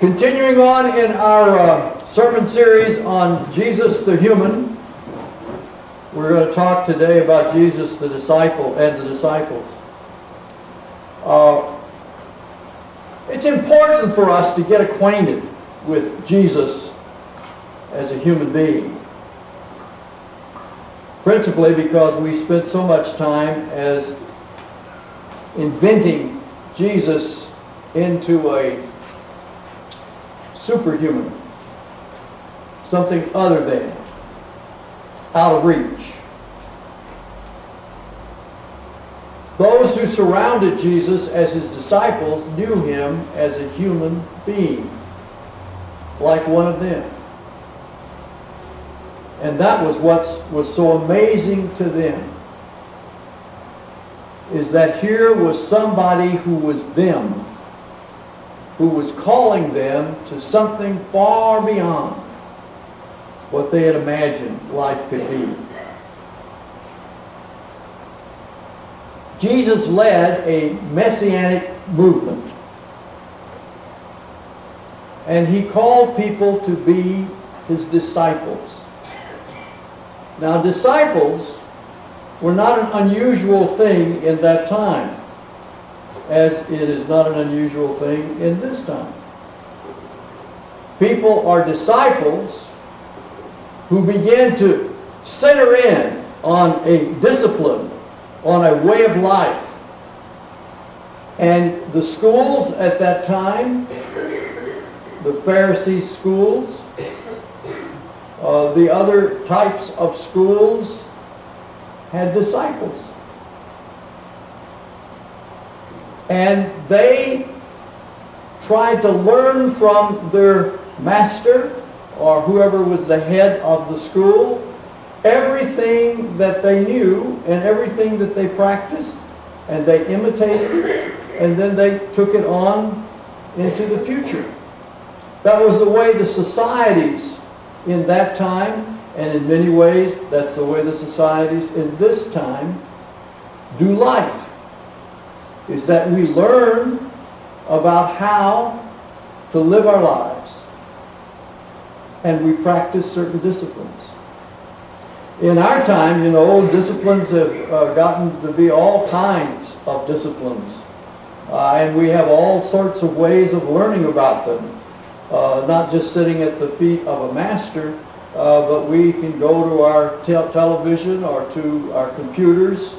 Continuing on in our sermon series on Jesus the human, we're going to talk today about Jesus the disciple and the disciples. It's important for us to get acquainted with Jesus as a human being, principally because we spent so much time as inventing Jesus into a superhuman, something other than, out of reach. Those who surrounded Jesus as his disciples knew him as a human being, like one of them. And that was what was so amazing to them, is that here was somebody who was them, who was calling them to something far beyond what they had imagined life could be. Jesus led a messianic movement, and he called people to be his disciples. Now, disciples were not an unusual thing in that time, as it is not an unusual thing in this time. People are disciples who begin to center in on a discipline, on a way of life. And the schools at that time, the Pharisees' schools, the other types of schools had disciples. And they tried to learn from their master, or whoever was the head of the school, everything that they knew and everything that they practiced, and they imitated it, and then they took it on into the future. That was the way the societies in that time, and in many ways that's the way the societies in this time do life, is that we learn about how to live our lives, and we practice certain disciplines. In our time, disciplines have gotten to be all kinds of disciplines. And we have all sorts of ways of learning about them. Not just sitting at the feet of a master, but we can go to our television or to our computers.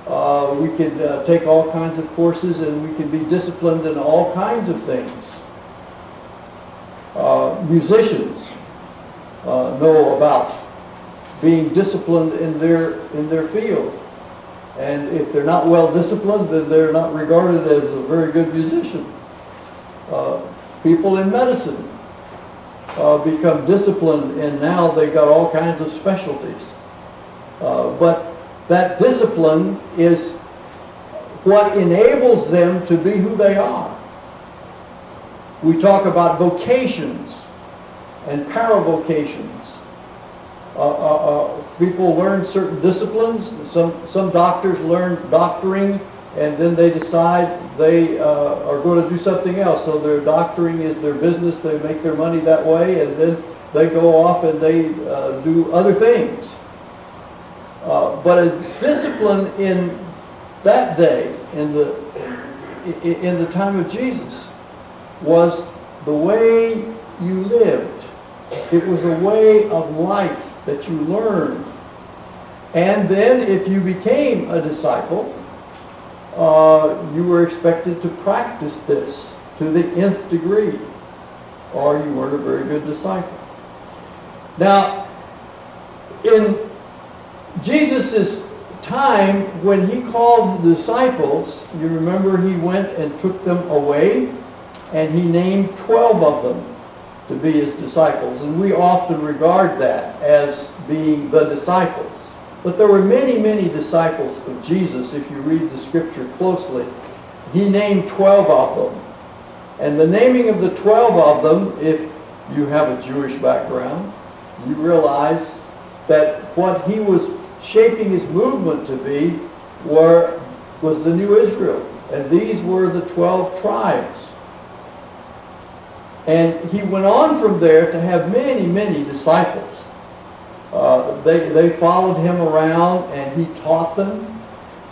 We can take all kinds of courses, and we can be disciplined in all kinds of things. Musicians know about being disciplined in their field. And if they're not well disciplined, then they're not regarded as a very good musician. People in medicine become disciplined, and now they've got all kinds of specialties. But that discipline is what enables them to be who they are. We talk about vocations and paravocations. People learn certain disciplines. Some doctors learn doctoring, and then they decide they are going to do something else. So their doctoring is their business. They make their money that way, and then they go off and they do other things. But a discipline in that day, in the time of Jesus, was the way you lived. It was a way of life that you learned. And then if you became a disciple, you were expected to practice this to the nth degree, or you weren't a very good disciple. Now, in Jesus' time, when he called the disciples, you remember he went and took them away, and he named 12 of them to be his disciples. And we often regard that as being the disciples. But there were many, many disciples of Jesus, if you read the scripture closely. He named 12 of them. And the naming of the 12 of them, if you have a Jewish background, you realize that what he was shaping his movement to be was the new Israel. And these were the 12 tribes. And he went on from there to have many, many disciples. They followed him around and he taught them.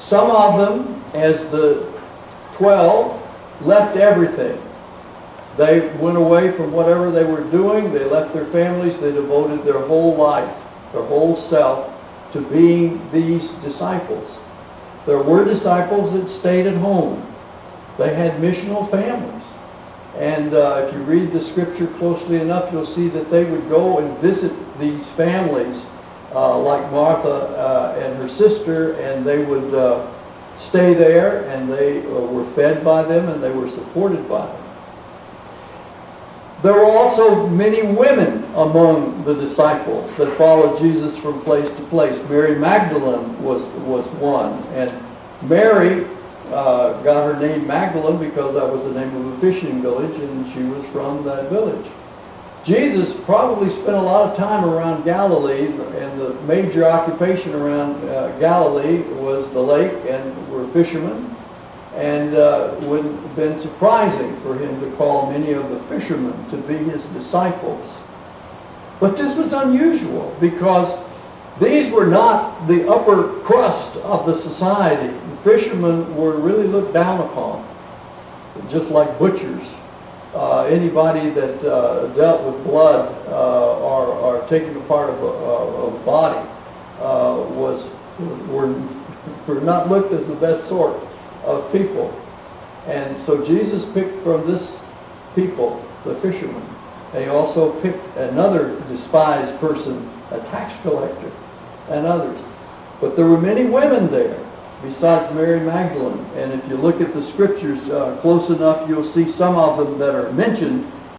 Some of them, as the 12, left everything. They went away from whatever they were doing. They left their families. They devoted their whole life, their whole self, to being these disciples. There were disciples that stayed at home. They had missional families. And if you read the scripture closely enough, you'll see that they would go and visit these families, like Martha and her sister, and they would stay there, and they were fed by them, and they were supported by them. There were also many women among the disciples that followed Jesus from place to place. Mary Magdalene was one. And Mary got her name Magdalene because that was the name of a fishing village, and she was from that village. Jesus probably spent a lot of time around Galilee, and the major occupation around Galilee was the lake, and were fishermen. And it would have been surprising for him to call many of the fishermen to be his disciples. But this was unusual because these were not the upper crust of the society. The fishermen were really looked down upon, just like butchers. Anybody that dealt with blood or taking a part of a body were not looked as the best sort of people. And so Jesus picked from this people, the fishermen. And he also picked another despised person, a tax collector, and others. But there were many women there besides Mary Magdalene. And if you look at the scriptures close enough, you'll see some of them that are mentioned